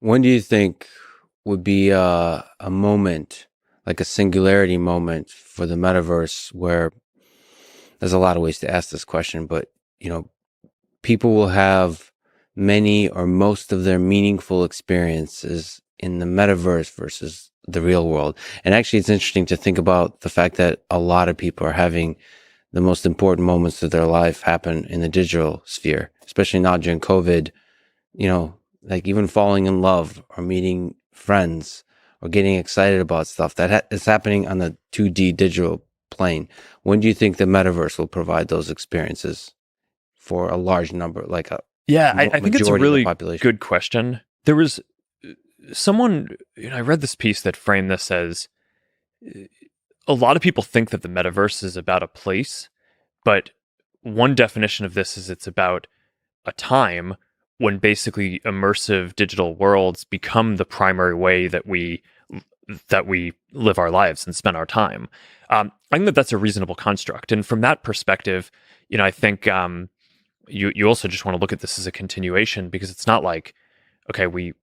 when do you think would be a moment, like a singularity moment for the metaverse, where there's a lot of ways to ask this question, but you know, people will have many or most of their meaningful experiences in the metaverse versus the real world. And actually, it's interesting to think about the fact that a lot of people are having the most important moments of their life happen in the digital sphere, especially now during COVID. You know, like even falling in love or meeting friends or getting excited about stuff that is happening on the 2D digital plane. When do you think the metaverse will provide those experiences for a large number, like a Yeah, I think it's a majority of the really population? good question. There was someone, I read this piece that framed this as a lot of people think that the metaverse is about a place, but one definition of this is it's about a time when basically immersive digital worlds become the primary way that we live our lives and spend our time. I think that that's a reasonable construct, and from that perspective, I think you also just want to look at this as a continuation because it's not like, okay, we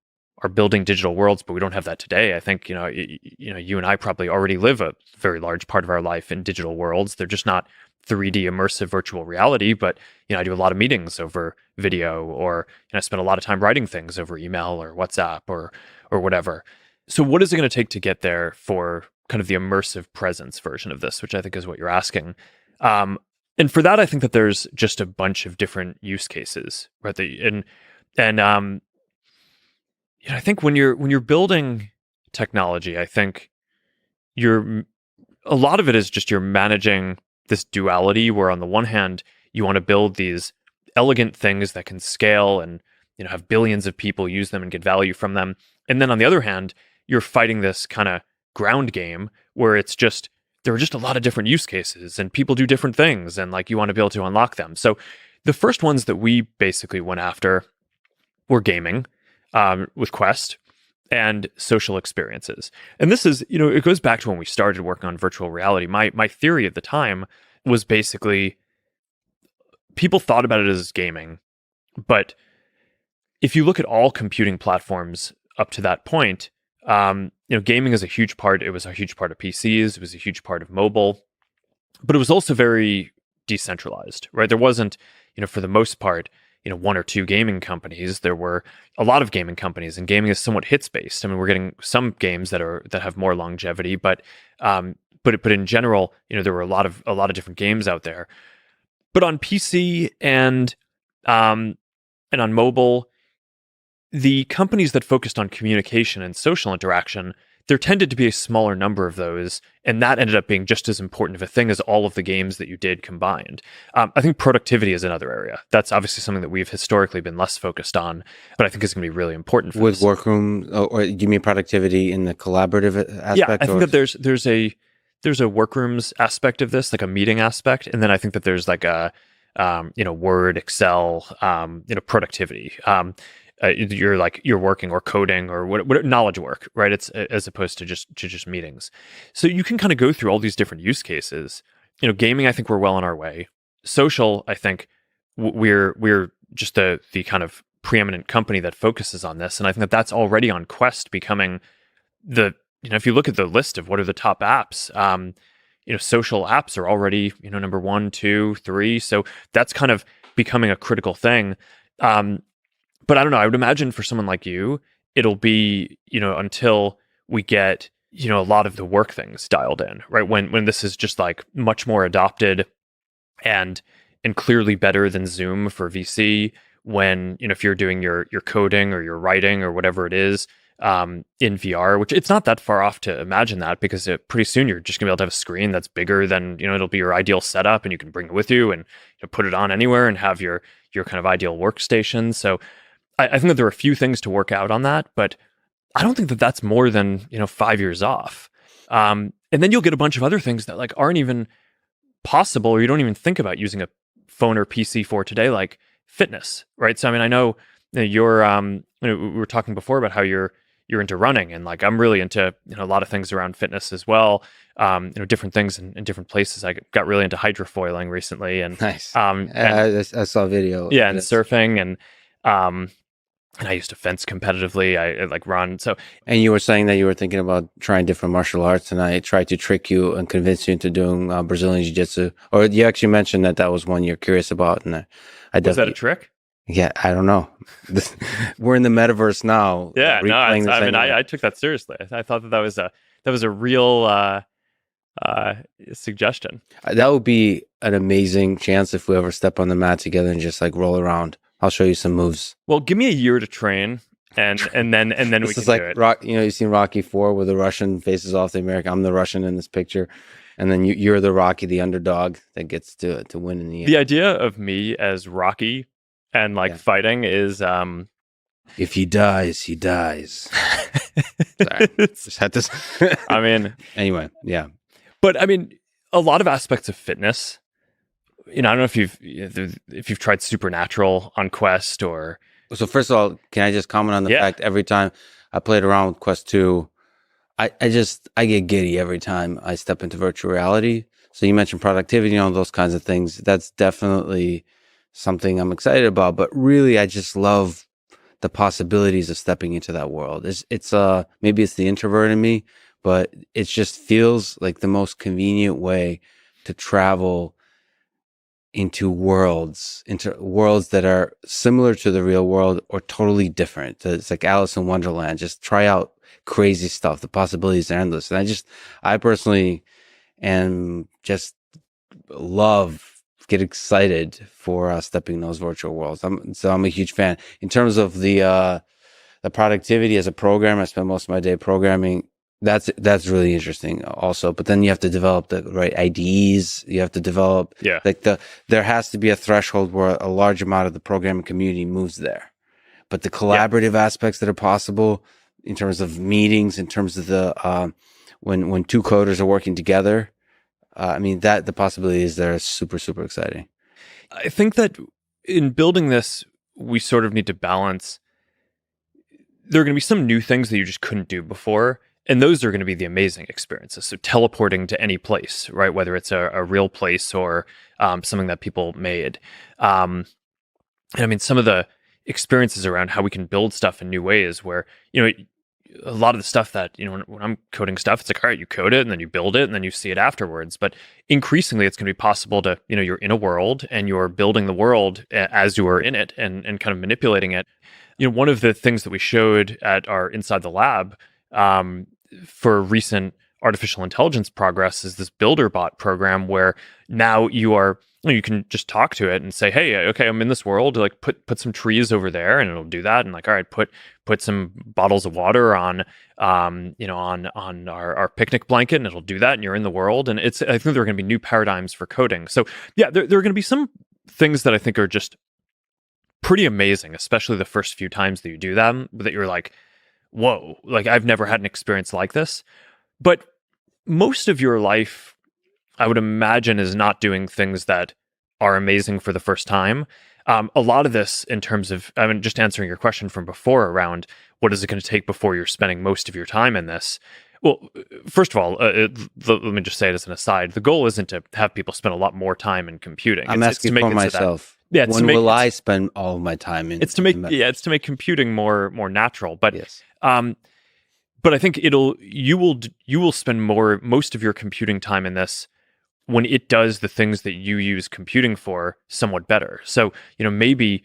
are building digital worlds, but we don't have that today. I think you and I probably already live a very large part of our life in digital worlds. They're just not 3D immersive virtual reality, but I do a lot of meetings over video, or I spend a lot of time writing things over email or WhatsApp or whatever. So what is it going to take to get there for kind of the immersive presence version of this, which I think is what you're asking? And for that, I think that there's just a bunch of different use cases, right? And I think when you're building technology, I think you're a lot of it is just you're managing this duality where on the one hand you want to build these elegant things that can scale and have billions of people use them and get value from them, and then on the other hand you're fighting this kind of ground game where it's just there are just a lot of different use cases and people do different things and like you want to be able to unlock them. So the first ones that we basically went after were gaming, with Quest, and social experiences. And this is, it goes back to when we started working on virtual reality. My theory at the time was basically people thought about it as gaming, but if you look at all computing platforms up to that point, gaming is a huge part. It was a huge part of PCs. It was a huge part of mobile, but it was also very decentralized, right? There wasn't, for the most part, one or two gaming companies. There were a lot of gaming companies, and gaming is somewhat hits based. I mean, we're getting some games that have more longevity, but in general, there were a lot of different games out there. But on PC and on mobile, the companies that focused on communication and social interaction, there tended to be a smaller number of those, and that ended up being just as important of a thing as all of the games that you did combined. I think productivity is another area. That's obviously something that we've historically been less focused on, but I think is going to be really important for With this. workroom, or do you mean productivity in the collaborative aspect? Yeah, I think that there's a workrooms aspect of this, like a meeting aspect, and then I think that there's like a Word, Excel, productivity. You're working or coding or what knowledge work, right? It's as opposed to just meetings. So you can kind of go through all these different use cases. Gaming, I think we're well on our way. Social, I think we're just the kind of preeminent company that focuses on this, and I think that that's already on Quest becoming the if you look at the list of what are the top apps, social apps are already number 1, 2, 3. So that's kind of becoming a critical thing. But I don't know. I would imagine for someone like you, it'll be, until we get, a lot of the work things dialed in, right? When this is just like much more adopted and clearly better than Zoom for VC, when, if you're doing your coding or your writing or whatever it is, in VR, which it's not that far off to imagine that, because pretty soon you're just gonna be able to have a screen that's bigger than, it'll be your ideal setup and you can bring it with you and put it on anywhere and have your kind of ideal workstation. So I think that there are a few things to work out on that, but I don't think that that's more than 5 years off. And then you'll get a bunch of other things that like aren't even possible, or you don't even think about using a phone or PC for today, like fitness, right? So I mean, I know you're we were talking before about how you're into running, and like I'm really into a lot of things around fitness as well. Different things in different places. I got really into hydrofoiling recently, and Nice. and I saw a video. yeah, and surfing, and and I used to fence competitively. I like run. So And you were saying that you were thinking about trying different martial arts, and I tried to trick you and convince you into doing Brazilian Jiu-Jitsu. Or you actually mentioned that that was one you're curious about, and I was that a definitely, trick? yeah, I don't know. We're in the metaverse now, Yeah, no, replaying the I same mean, moment. I took that seriously. I thought that that was a real uh, suggestion. That would be an amazing chance if we ever step on the mat together and just like roll around. I'll show you some moves. Well, give me a year to train, and then we This is can do like it. Rock. You know, you've seen Rocky 4 where the Russian faces off the American. I'm the Russian in this picture, and then you're the Rocky, the underdog that gets to win in the The end. idea of me as Rocky and like Yeah. fighting is If he dies, he dies. Sorry, just had this. I mean, Anyway, yeah. but I mean, a lot of aspects of fitness. You know, I don't know if you've tried Supernatural on Quest or So first of all, can I just comment on the yeah, fact every time I played around with Quest 2, I get giddy every time I step into virtual reality. So you mentioned productivity, those kinds of things. That's definitely something I'm excited about. But really, I just love the possibilities of stepping into that world. It's maybe it's the introvert in me, but it just feels like the most convenient way to travel into worlds that are similar to the real world or totally different. It's like Alice in Wonderland. Just try out crazy stuff. The possibilities are endless. And I personally am just get excited for stepping in those virtual worlds. I'm a huge fan. In terms of the productivity as a programmer, I spend most of my day programming. That's really interesting also. But then you have to develop the right IDEs. You have to develop yeah, there has to be a threshold where a large amount of the programming community moves there. But the yeah. collaborative aspects that are possible in terms of meetings, in terms of the when two coders are working together, I mean that the possibilities there are super super exciting. I think that in building this, we sort of need to balance. There are going to be some new things that you just couldn't do before. And those are going to be the amazing experiences. So teleporting to any place, right? Whether it's a real place or something that people made. And I mean, some of the experiences around how we can build stuff in new ways where, you know, a lot of the stuff that, you know, when I'm coding stuff, it's like, all right, you code it and then you build it and then you see it afterwards. But increasingly, it's going to be possible to, you know, you're in a world and you're building the world as you are in it and kind of manipulating it. You know, one of the things that we showed at our Inside the Lab um, for recent artificial intelligence progress is this builder bot program where now you can just talk to it and say, hey, okay, I'm in this world, like put some trees over there, and it'll do that. And like, all right, put some bottles of water on on our picnic blanket, and it'll do that, and you're in the world. And I think there are going to be new paradigms for coding. So yeah, there are going to be some things that I think are just pretty amazing, especially the first few times that you do them, that you're like, whoa, like I've never had an experience like this. But most of your life, I would imagine, is not doing things that are amazing for the first time. A lot of this, in terms of, I mean, just answering your question from before around what is it going to take before you're spending most of your time in this. Well, first of all, let me just say it as an aside. The goal isn't to have people spend a lot more time in computing. I'm It's asking to make for it so that myself. yeah, it's to When make will I spend all of my time in? it's to make it's to make computing more natural. But Yes. but I think you will spend most of your computing time in this when it does the things that you use computing for somewhat better. So, you know, maybe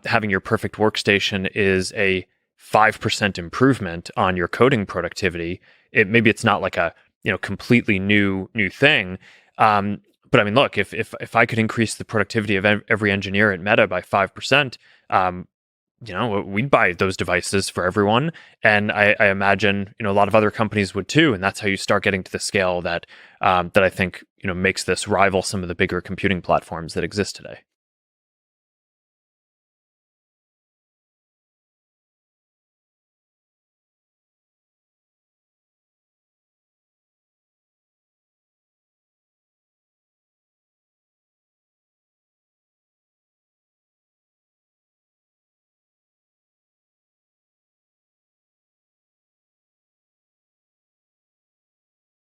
having your perfect workstation is a 5% improvement on your coding productivity. Maybe it's not like a, you know, completely new thing. But I mean, look, if I could increase the productivity of every engineer at Meta by 5%, you know, we'd buy those devices for everyone. And I imagine, you know, a lot of other companies would too. And that's how you start getting to the scale that that I think, you know, makes this rival some of the bigger computing platforms that exist today.